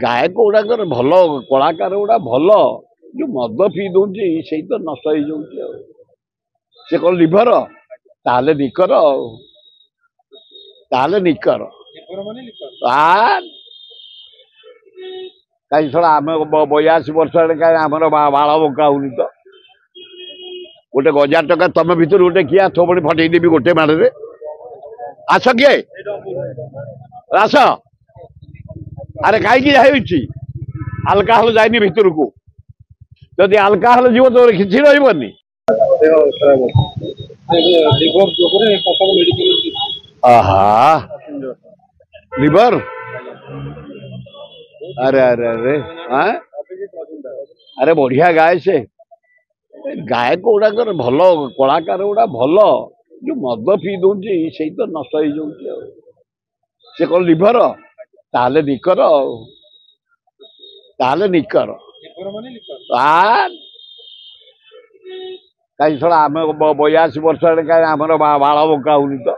गायक गुड़ाक भल कलाकार गुड़ा भल जो मद पी दौर से तो नष्ट हो सी कौन लिभर ताले निकर ताले निकर कहीं थोड़ा आम 82 वर्ष कहीं आमर बाल बका होनी तो गोटे 1000 टका तुम भर गोटे किए थोड़ी फटेदेवी गोटे माड़े आस किए आस अरे कहीं आलकाहल जाए भितर को जदि आलकाहल जीव तो किसी रही लिवर अरे अरे अरे हाँ अरे बढ़िया गाय से गायक गुड़ाक भल कलाकार गुड़ा भल जो मद पी दौर से तो नष्ट हो सी कौन लिभर ताले निकर ताले निकर कहीं थोड़ा आम 82 वर्ष कहीं आमर बाल बका होनी तो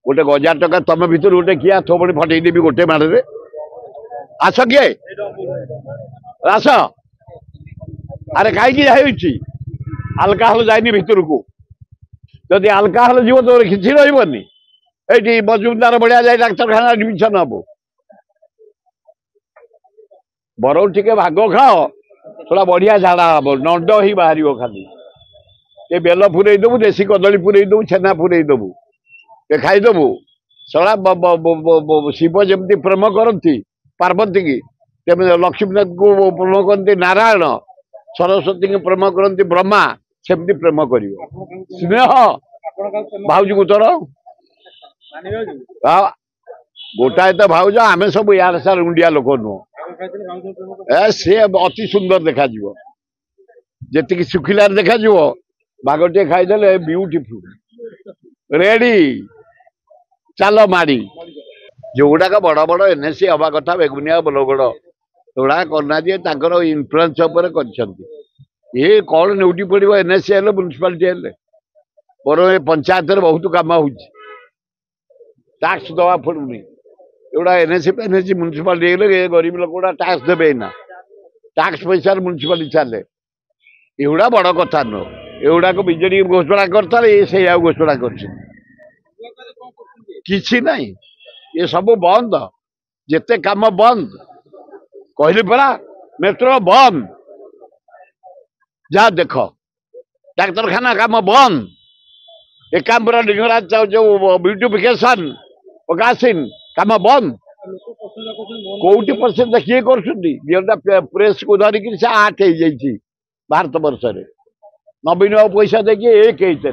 गोटे 1000 टका तुम भर गोटे किए थोड़ी फटेदेवी गोटे माड़े आस किए आस अरे कहीं आलकाहल जाए भितर को जदि आलकाहल जीव तो किसी रही ये मजुमदार बढ़िया जाए डाक्तखाना एडमिशन हम बरौ टे भाग खाओ थोड़ा बढ़िया झाड़ा हम नंड ही बाहर खाली ये बेल पुरे दबु देशी कदली पुरे दबु छेना पुरे दबु ये खाईदबु सड़ा शिव जमी प्रेम करती पार्वती की लक्ष्मीनाथ को प्रेम करती नारायण सरस्वती की प्रेम करती ब्रह्मा सेमती प्रेम कर स्नेह भाज को तोर गोटाए तो भाज आम सब यार सार उंडिया लोक नुह सी अति सुंदर देखा जी सुखिलार देखा बागटे खाईदे ब्यूटीफुल रेडी चल माड़ी जो गुड़ाक बड़ बड़ एनएससी हवा कथा बेगुनिया बलगड़ गुड़ा करना इन्फ्लुएंस ये कौन न्यूटी पड़ो एनएससी हेल्ले म्यूनिसिपालिटी बर पंचायत बहुत कम हो टैक्स दवा पड़ूनी एगुड़ा एनएससी म्यूनिसिपालिटी गरीब लोक गुड़ा टैक्स देवे ना टैक्स पैसा म्यूनिसिपालिटी चले एगुड़ा बड़ कथा नुह एगुड़ाक बीजेडी घोषणा करता से घोषणा कर ये सब बंद जिते काम बंद कहली परा मेट्रो बंद जा देख डाक्तरखाना काम बंद एकाम्बरा लिंगराज जो ब्यूटिफिकेशन प्रकाशन काम बंद कौटी परसेंट किए कर प्रेस को धरिक से 8 हो जाइए भारत वर्ष में नवीन बाबू पैसा देखिए 1 होते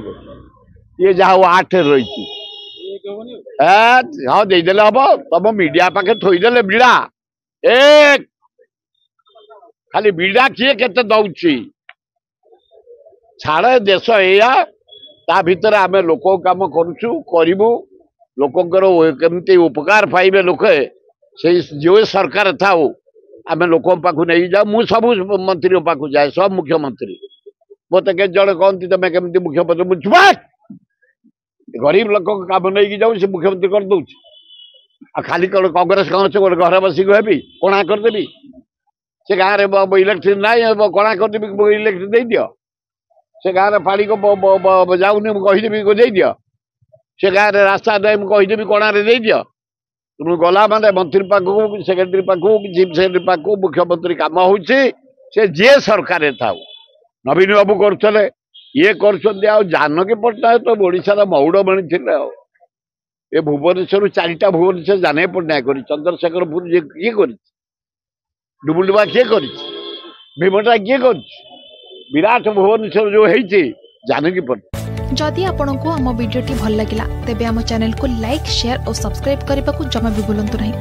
ये जहाँ 8 रही हाँ देदेले हम तुम मीडिया पाखे थोईदे बीड़ा एक खाली बीड़ा किए के दौची छाड़ देश या ता भीतर आम लोक कम करूँ लोकंर केमती उपकार पाइबे लोके से जो सरकार था आम लोक पाखु नहीं जाऊ मु सब मंत्री पाखु जाए सब मुख्यमंत्री मत के जड़े कहती तुम केमती मुख्यमंत्री मुझे गरीब लोक कम नहीं जाऊ से मुख्यमंत्री कर दौ खाली कौन कांग्रेस गोटे घर बसिक हेबी कणा करदेवी से गाँव में इलेक्ट्रिक ना कणा करदेवी इलेक्ट्रिक दे दियो से गाँव में पानी को जाऊनी कहीदेवी दे दियो से गाँव में रास्ता नहीं कहीदेवी कणा दे दियो तुम गला माने मंत्री पाखु सेक्रेटरी पाखु चीफ सेक्रेटरी पाखु मुख्यमंत्री कम हो जे सरकार था नवीन बाबू करते ये कर जानकी पट्टनायक तो ओडार मौड़मणि थे ये भुवनेश्वर 4टा भुवनेश्वर जानकी पट्टनायक कर चंद्रशेखरपुर किए कर डुबुलडुबा किए कर भीमटा किए कर विराट भुवनेश्वर जो है जानकी पट्टनायक। जदि आपंक आम भिडी भल लगा तेब आम चैनल को लाइक शेयर और सब्सक्राइब करने को जमा भी भूलु नहीं।